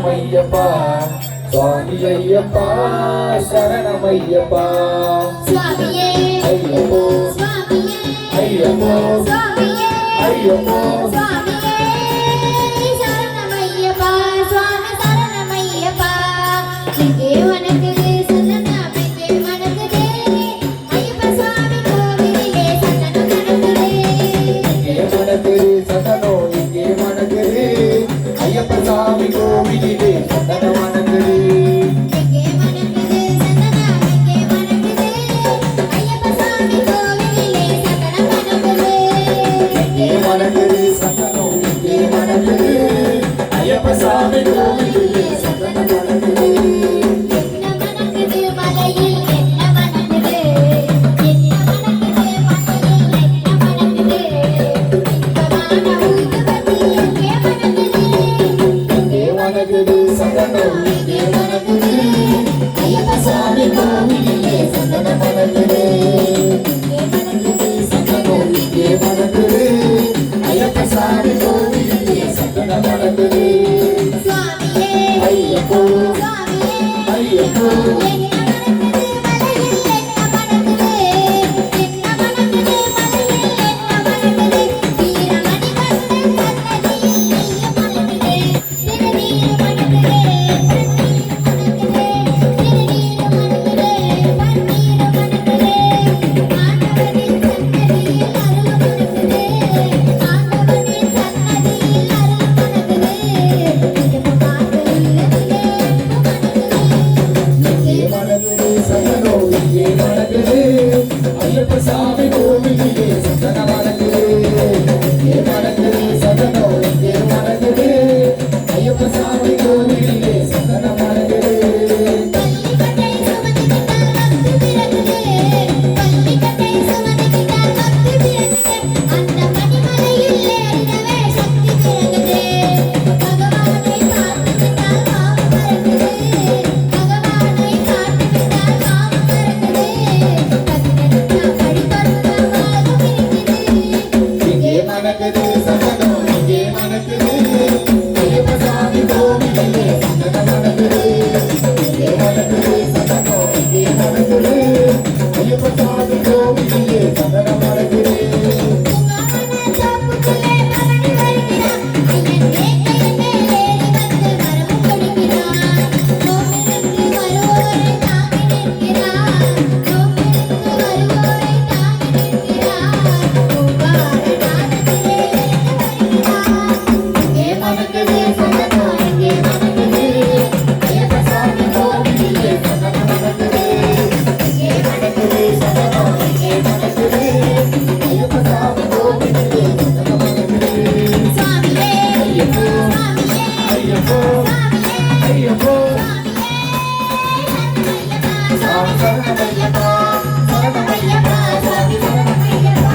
சரணமையப்பா சுவாமி ஐயப்பா சரணமையப்பா சுவாமியே ஐயப்போ சுவாமியே ஐயப்போ சுவாமியே ஐயப்போ சுவாமியே சரணமையப்பா சுவாமி சரணமையப்பா இங்கே வணங்குது சந்தனம் இங்கே வணங்குது ஐயப்ப சுவாமி கோவிலிலே சந்தனம் வணங்குது இங்கே மணக்குது சந்தனம் இங்கே மணக்குது ஐயப்ப சாமி கோவிலிலே சந்தனம் வணங்குது இங்கே வணங்குது சந்தனம் இங்கே வணங்குது ஐயப்ப சாமி கோவிலிலே சந்தனம் வணங்குது இங்கே மணக்குது சந்தனம் இங்கே மணக்குது ஐயப்ப சாமி கோவிலிலே சந்தனம் வணங்குது என்ன வணங்குது மலையில் என்ன வணங்குது என்ன வணங்குது மலையில் என்ன வணங்குது இன்பமான ஊதுபத்தி எங்கே வணங்குது இங்கே மணக்குது சந்தனம் இங்கே மணக்குது ஐயப்ப சாமி கோவிலிலே சந்தனம் வணங்குது இங்கே வணங்குது சந்தனம் இங்கே மணக்குது ஐயப்ப சாமி கோவிலிலே சந்தனம் வணங்குது சுவாமியே ஐயப்போ சுவாமியே ஐயப்போ என்ன வணங்குது மலையில் என்ன வணங்குது என்ன வணங்குது மலையில் என்ன வணங்குது வீரமணி கண்ணன் சன்னதியில் நெய்யும் வணங்குது திருநீர் வணங்குது பன்னீர் வணங்குது திருநீர் வணங்குது பன்னீர் வணங்குது ஆண்டவனின் சன்னதியில் அருள் வணங்குது ஆண்டவனின் சன்னதியில் அருள் வணங்குது இது பார்த்து இங்கே மணக்குது சந்தனம் இங்கே மணக்குது ஐயப்ப சாமி கோவிலிலே சந்தனம் வணங்குது இங்கே மணக்குது சந்தனம் இங்கே மணக்குது ஐயப்ப சாமி கோவிலிலே சந்தனம் வணங்குது பள்ளிக்கட்டை சுமந்துகிட்டால் பக்தி பிறகுது பள்ளிக்கட்டை சுமந்துகிட்டால் பக்தி பிறகுது அந்த மணிமலையில் ஏறிடவே சக்தி பிறகுது பகவானை பார்த்துவிட்டால் பாவம் மறக்குது பகவானை பார்த்துவிட்டால் பாவம் மறக்குது பதினெட்டாம் படி பருவமாக இருக்குது இங்கே மணக்குது சந்தனம் இங்கே மணக்குது ஐயப்ப சாமி கோவிலிலே சந்தனம் வணங்குது இங்கே மணக்குது சந்தனம் இங்கே மணக்குது ஐயப்ப சாமி கோவிலிலே சந்தனம் வணங்குது பூங்காவன தோப்புக்குள்ளே பவனி வருகிறான் ஐயன் வேங்கையின் மேலேறி வந்து வரமும் கொடுக்கிறான் கோவிலுக்கு வருவோரை தாங்கி நிற்கிறான் கோவிலுக்கு வருவோரை தாங்கி நிற்கிறான் பூங்கார நாதத்திலே எழுந்து வருகிறான் இங்கே மணக்குது சந்தனம் இங்கே மணக்குது ஐயப்ப சாமி கோவிலிலே சந்தனம் வணங்குது இங்கே மணக்குது சந்தனம் இங்கே மணக்குது ஐயப்ப சாமி கோவிலிலே சந்தனம் வணங்குது சுவாமியே ஐயப்போ சுவாமியே ஐயப்போ சுவாமியே ஐயப்போ சுவாமி சரணமையப்பா சரணமையப்பா சுவாமி சரணமையப்பா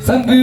சங்கு